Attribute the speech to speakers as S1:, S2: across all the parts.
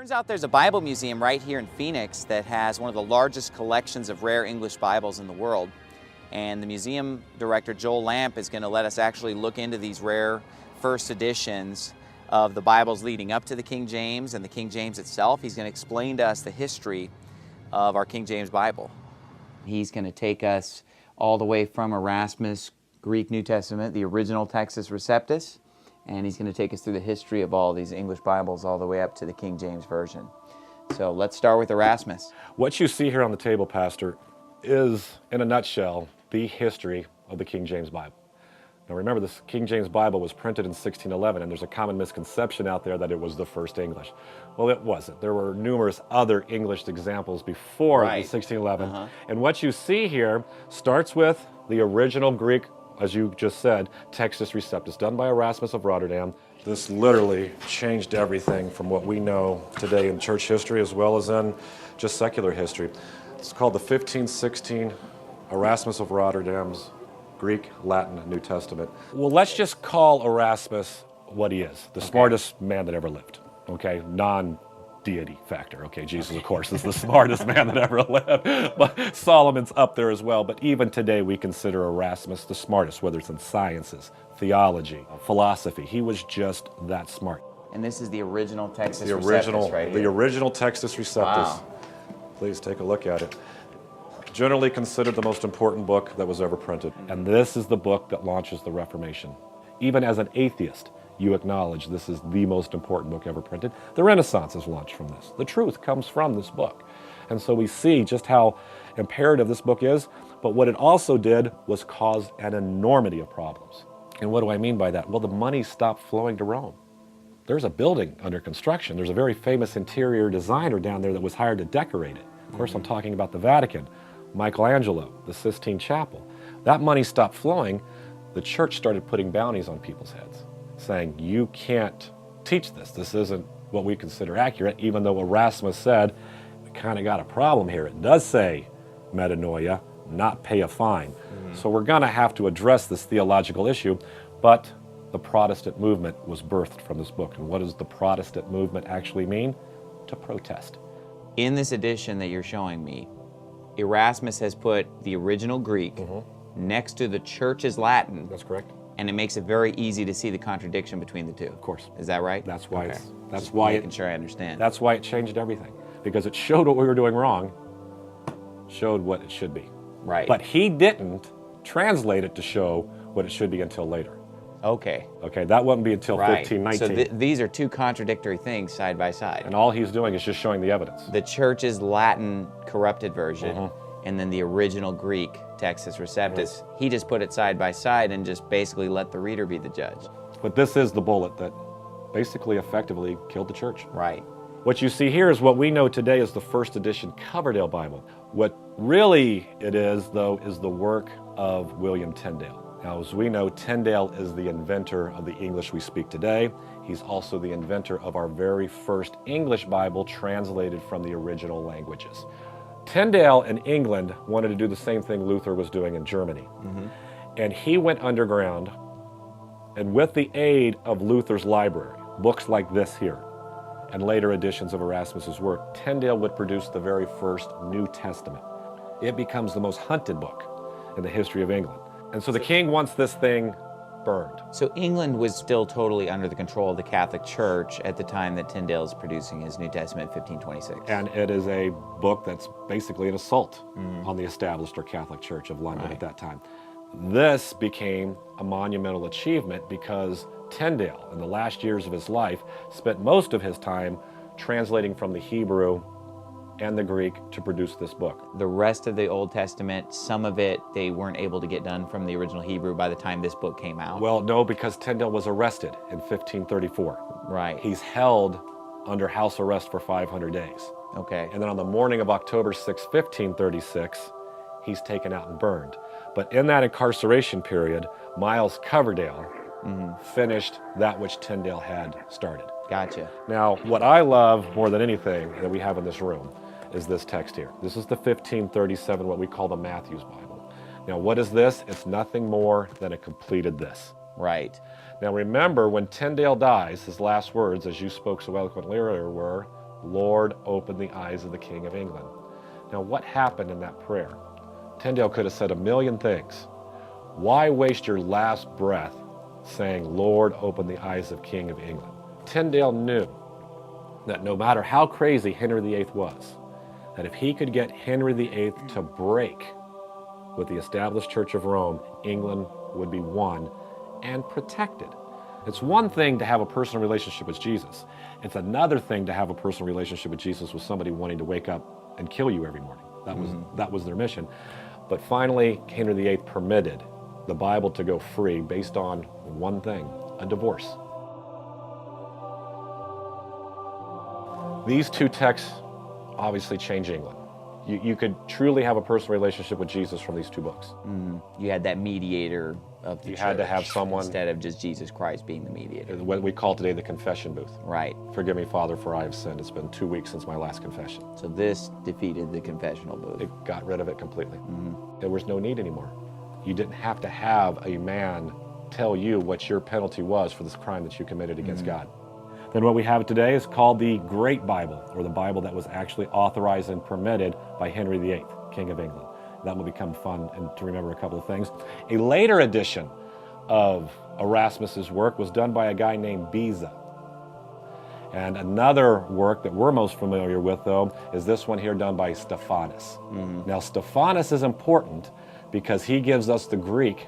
S1: Turns out there's a Bible museum right here in Phoenix that has one of the largest collections of rare English Bibles in the world. And the museum director, Joel Lamp, is going to let us actually look into these rare first editions of the Bibles leading up to the King James and the King James itself. He's going to explain to us the history of our King James Bible. He's going to take us all the way from Erasmus' Greek New Testament, the original Textus Receptus, and he's going to take us through the history of all these English Bibles all the way up to the King James Version. So let's start with Erasmus.
S2: What you see here on the table, Pastor, is, in a nutshell, the history of the King James Bible. Now remember, this King James Bible was printed in 1611, and there's a common misconception out there that it was the first English. Well, it wasn't. There were numerous other English examples before 1611. And what you see here starts with the original Greek, as you just said, Textus Receptus, done by Erasmus of Rotterdam. This literally changed everything from what we know today in church history as well as in just secular history. It's called the 1516 Erasmus of Rotterdam's Greek, Latin, New Testament. Well, let's just call Erasmus what he is, the smartest man that ever lived, okay? Non-deity factor, okay? Jesus, of course, is the smartest man that ever lived, but Solomon's up there as well. But even today, we consider Erasmus the smartest, whether it's in sciences, theology, philosophy. He was just that smart.
S1: And this is the original Textus Receptus right here.
S2: The original Textus Receptus.
S1: Wow.
S2: Please take a look at it. Generally considered the most important book that was ever printed. And this is the book that launches the Reformation. Even as an atheist, you acknowledge this is the most important book ever printed. The Renaissance is launched from this. The truth comes from this book. And so we see just how imperative this book is, but what it also did was cause an enormity of problems. And what do I mean by that? Well, the money stopped flowing to Rome. There's a building under construction. There's a very famous interior designer down there that was hired to decorate it. Of course, I'm talking about the Vatican. Michelangelo, the Sistine Chapel. That money stopped flowing. The church started putting bounties on people's heads, saying, you can't teach this. This isn't what we consider accurate, even though Erasmus said, we kind of got a problem here. It does say metanoia, not pay a fine. So we're going to have to address this theological issue, but the Protestant movement was birthed from this book. And what does the Protestant movement actually mean? To protest.
S1: In this edition that you're showing me, Erasmus has put the original Greek next to the church's Latin.
S2: That's correct.
S1: And it makes it very easy to see the contradiction between the two.
S2: Of course.
S1: Is that right?
S2: That's why
S1: Okay.
S2: that's why
S1: making sure I understand.
S2: That's why it changed everything. Because it showed what we were doing wrong, showed what it should be.
S1: Right.
S2: But he didn't translate it to show what it should be until later.
S1: Okay.
S2: Okay, that wouldn't be until
S1: Right.
S2: 1519.
S1: So these are two contradictory things side by side.
S2: And all he's doing is just showing the evidence.
S1: The church's Latin corrupted version and then the original Greek Textus Receptus. He just put it side by side and just basically let the reader be the judge.
S2: But this is the bullet that basically effectively killed the church.
S1: Right.
S2: What you see here is what we know today as the first edition Coverdale Bible. What really it is, though, is the work of William Tyndale. Now, as we know, Tyndale is the inventor of the English we speak today. He's also the inventor of our very first English Bible translated from the original languages. Tyndale in England wanted to do the same thing Luther was doing in Germany. And he went underground, and with the aid of Luther's library, books like this here, and later editions of Erasmus's work, Tyndale would produce the very first New Testament. It becomes the most hunted book in the history of England. And so the king wants this thing burned.
S1: So England was still totally under the control of the Catholic Church at the time that Tyndale is producing his New Testament, 1526.
S2: And it is a book that's basically an assault on the established or Catholic Church of London at that time. This became a monumental achievement because Tyndale, in the last years of his life, spent most of his time translating from the Hebrew and the Greek to produce this book.
S1: The rest of the Old Testament, some of it, they weren't able to get done from the original Hebrew by the time this book came out.
S2: Well, no, because Tyndale was arrested in 1534.
S1: Right.
S2: He's held under house arrest for 500 days.
S1: Okay.
S2: And then on the morning of October 6, 1536, he's taken out and burned. But in that incarceration period, Miles Coverdale finished that which Tyndale had started.
S1: Gotcha.
S2: Now, what I love more than anything that we have in this room is this text here. This is the 1537, what we call the Matthew's Bible. Now, what is this? It's nothing more than a completed this.
S1: Right.
S2: Now remember, when Tyndale dies, his last words, as you spoke so eloquently earlier, were, Lord, open the eyes of the King of England. Now, what happened in that prayer? Tyndale could have said a million things. Why waste your last breath saying, Lord, open the eyes of King of England? Tyndale knew that no matter how crazy Henry VIII was, that if he could get Henry VIII to break with the established Church of Rome, England would be won and protected. It's one thing to have a personal relationship with Jesus. It's another thing to have a personal relationship with Jesus with somebody wanting to wake up and kill you every morning. That was their mission. But finally, Henry VIII permitted the Bible to go free based on one thing, a divorce. These two texts obviously change England. You could truly have a personal relationship with Jesus from these two books.
S1: You had that mediator of the
S2: You
S1: church.
S2: had to have someone,
S1: instead of just Jesus Christ being the mediator.
S2: what we call today the confession booth.
S1: Right.
S2: Forgive me, Father, for I have sinned. It's been 2 weeks since my last confession.
S1: So this defeated the confessional booth.
S2: It got rid of it completely. There was no need anymore. You didn't have to have a man tell you what your penalty was for this crime that you committed against God. Then what we have today is called the Great Bible, or the Bible that was actually authorized and permitted by Henry VIII, King of England. That will become fun and to remember a couple of things. A later edition of Erasmus's work was done by a guy named Beza. And another work that we're most familiar with, though, is this one here done by Stephanus. Now, Stephanus is important because he gives us the Greek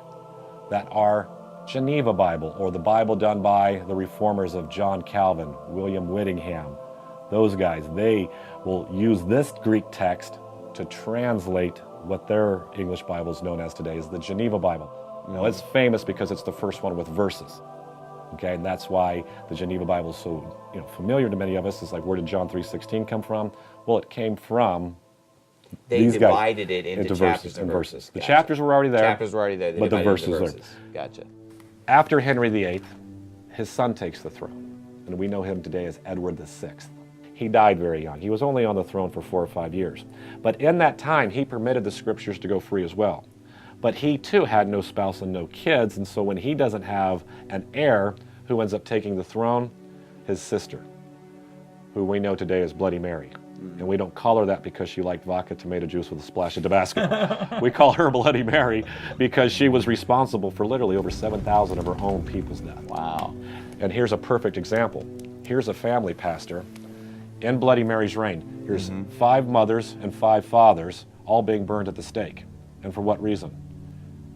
S2: that our Geneva Bible, or the Bible done by the reformers of John Calvin, William Whittingham, those guys, they will use this Greek text to translate what their English Bible is known as today as the Geneva Bible. Now, it's famous because it's the first one with verses. Okay, and that's why the Geneva Bible is so familiar to many of us. It's like, where did John 3:16 come from? Well, it came from
S1: They
S2: these guys
S1: divided it into
S2: verses
S1: chapters
S2: and verses. The
S1: Gotcha.
S2: chapters were already there.
S1: Chapters were already there. They
S2: but the
S1: divided it into
S2: verses are.
S1: Gotcha.
S2: After Henry VIII, his son takes the throne, and we know him today as Edward VI. He died very young. He was only on the throne for 4 or 5 years. But in that time, he permitted the scriptures to go free as well. But he too had no spouse and no kids, and so when he doesn't have an heir, who ends up taking the throne? His sister, who we know today as Bloody Mary. And we don't call her that because she liked vodka tomato juice with a splash of Tabasco. We call her Bloody Mary because she was responsible for literally over 7,000 of her own people's death.
S1: Wow.
S2: And here's a perfect example. Here's a family pastor in Bloody Mary's reign. Here's 5 mothers and 5 fathers all being burned at the stake. And for what reason?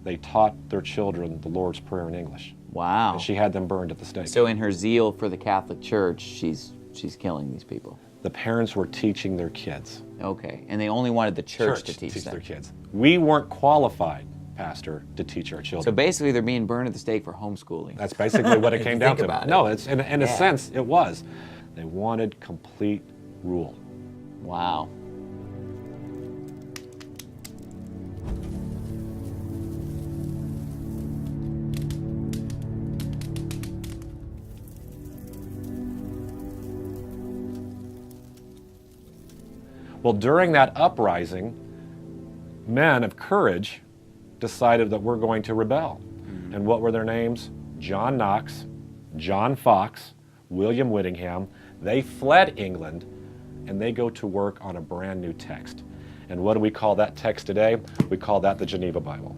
S2: They taught their children the Lord's Prayer in English.
S1: Wow.
S2: And she had them burned at the stake.
S1: So in her zeal for the Catholic Church, she's killing these people.
S2: The parents were teaching their kids.
S1: Okay, and they only wanted the church to teach them.
S2: their kids. We weren't qualified, Pastor, to teach our children.
S1: So basically, they're being burned at the stake for homeschooling.
S2: That's basically what it came down to.
S1: About it.
S2: No, it's in a sense it was. They wanted complete rule.
S1: Wow.
S2: Well, during that uprising, men of courage decided that we're going to rebel. And what were their names? John Knox, John Fox, William Whittingham. They fled England, and they go to work on a brand new text. And what do we call that text today? We call that the Geneva Bible.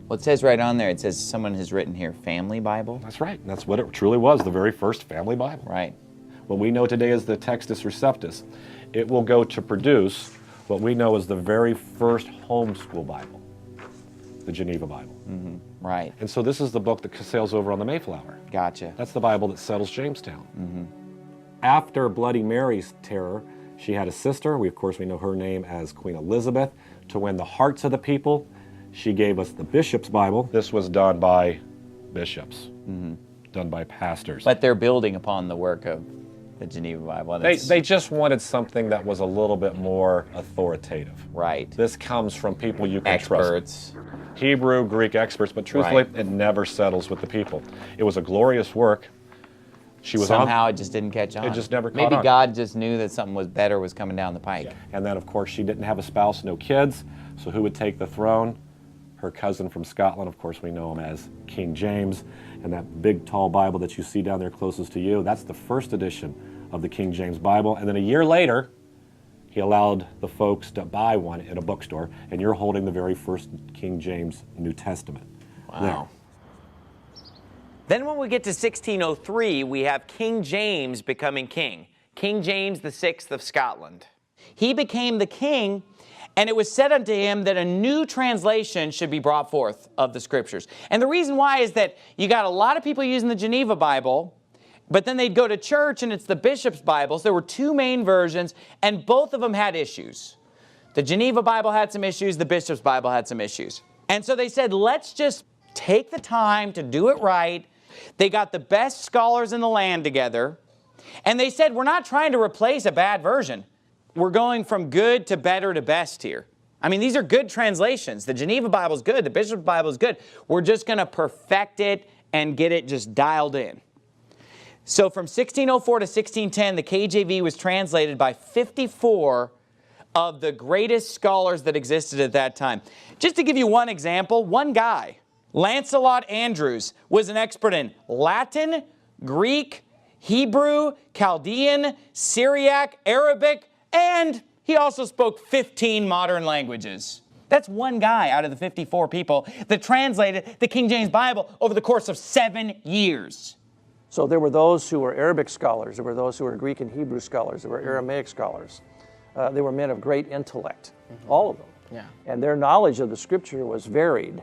S1: Well, it says right on there, it says someone has written here, Family Bible.
S2: That's right. And that's what it truly was, the very first family Bible.
S1: Right.
S2: What we know today as the Textus Receptus. It will go to produce what we know as the very first homeschool Bible, the Geneva Bible.
S1: Right.
S2: And so this is the book that sails over on the Mayflower.
S1: Gotcha.
S2: That's the Bible that settles Jamestown. After Bloody Mary's terror, she had a sister. Of course, we know her name as Queen Elizabeth. To win the hearts of the people, she gave us the Bishop's Bible. This was done by bishops, done by pastors.
S1: But they're building upon the work of the Geneva Bible.
S2: They just wanted something that was a little bit more authoritative.
S1: Right.
S2: This comes from people you can trust.
S1: Experts.
S2: Hebrew, Greek experts, but truthfully,
S1: Right.
S2: it never settles with the people. It was a glorious work. She was
S1: Somehow it just didn't catch on.
S2: It just never caught
S1: Maybe
S2: on.
S1: God just knew that something was better was coming down the pike.
S2: And then, of course, she didn't have a spouse, no kids. So who would take the throne? Her cousin from Scotland. Of course, we know him as King James. And that big, tall Bible that you see down there closest to you, that's the first edition of the King James Bible. And then a year later, he allowed the folks to buy one at a bookstore, and you're holding the very first King James New Testament.
S1: Wow.
S2: There.
S3: Then when we get to 1603, we have King James becoming king. King James VI of Scotland.
S1: He became the king, and it was said unto him that a new translation should be brought forth of the Scriptures. And the reason why is that you got a lot of people using the Geneva Bible, but then they'd go to church and it's the bishop's Bibles. There were two main versions, and both of them had issues. The Geneva Bible had some issues, the bishop's Bible had some issues. And so they said, let's just take the time to do it right. They got the best scholars in the land together, and they said, we're not trying to replace a bad version. We're going from good to better to best here. I mean, these are good translations. The Geneva Bible is good. The Bishop's Bible is good. We're just going to perfect it and get it just dialed in. So from 1604 to 1610, the KJV was translated by 54 of the greatest scholars that existed at that time. Just to give you one example, one guy, Lancelot Andrews, was an expert in Latin, Greek, Hebrew, Chaldean, Syriac, Arabic, and he also spoke 15 modern languages. That's one guy out of the 54 people that translated the King James Bible over the course of 7 years.
S4: So there were those who were Arabic scholars, there were those who were Greek and Hebrew scholars, there were Aramaic scholars. They were men of great intellect, all of them.
S1: Yeah.
S4: And their knowledge of the Scripture was varied.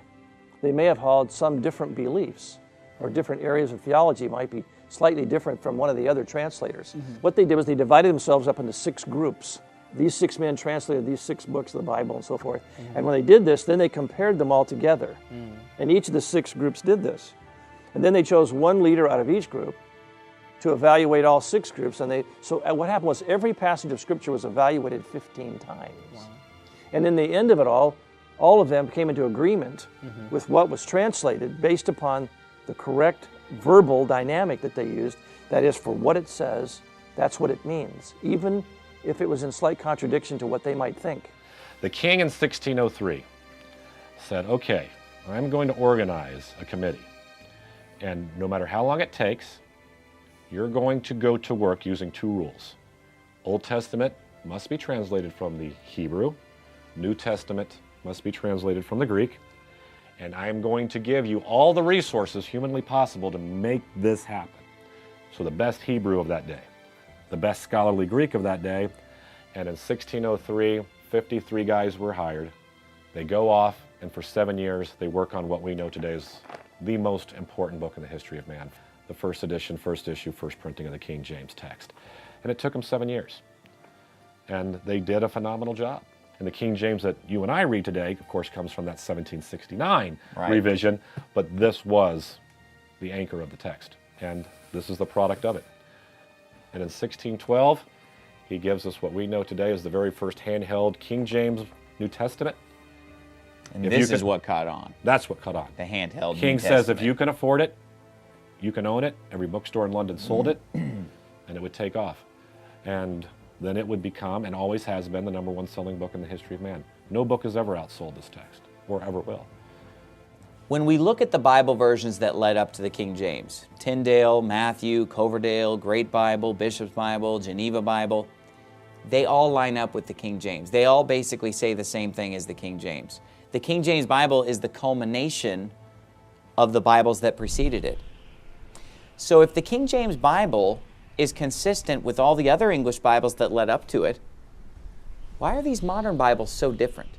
S4: They may have held some different beliefs, or different areas of theology might be slightly different from one of the other translators. What they did was they divided themselves up into 6 groups. These 6 men translated these 6 books of the Bible and so forth. And when they did this, then they compared them all together. And each of the 6 groups did this. And then they chose one leader out of each group to evaluate all 6 groups. And so what happened was every passage of Scripture was evaluated 15 times. Wow. And in the end of it all of them came into agreement with what was translated based upon the correct verbal dynamic that they used. That is, for what it says, that's what it means, even if it was in slight contradiction to what they might think.
S2: The king in 1603 said, okay, I'm going to organize a committee. And no matter how long it takes, you're going to go to work using 2 rules. Old Testament must be translated from the Hebrew. New Testament must be translated from the Greek. And I'm going to give you all the resources humanly possible to make this happen. So the best Hebrew of that day, the best scholarly Greek of that day, and in 1603, 53 guys were hired. They go off, and for 7 years, they work on what we know today is the most important book in the history of man. The first edition, first issue, first printing of the King James text. And it took them 7 years. And they did a phenomenal job. And the King James that you and I read today, of course, comes from that 1769 revision, but this was the anchor of the text. And this is the product of it. And in 1612, he gives us what we know today as the very first handheld King James New Testament.
S1: And this is what caught on.
S2: That's what caught on.
S1: The handheld
S2: King
S1: New
S2: says
S1: Testament.
S2: if you can afford it, you can own it. Every bookstore in London sold it, and it would take off. And then it would become, and always has been, the #1 selling book in the history of man. No book has ever outsold this text, or ever will.
S1: When we look at the Bible versions that led up to the King James, Tyndale, Matthew, Coverdale, Great Bible, Bishop's Bible, Geneva Bible, they all line up with the King James. They all basically say the same thing as the King James. The King James Bible is the culmination of the Bibles that preceded it. So if the King James Bible is consistent with all the other English Bibles that led up to it, why are these modern Bibles so different?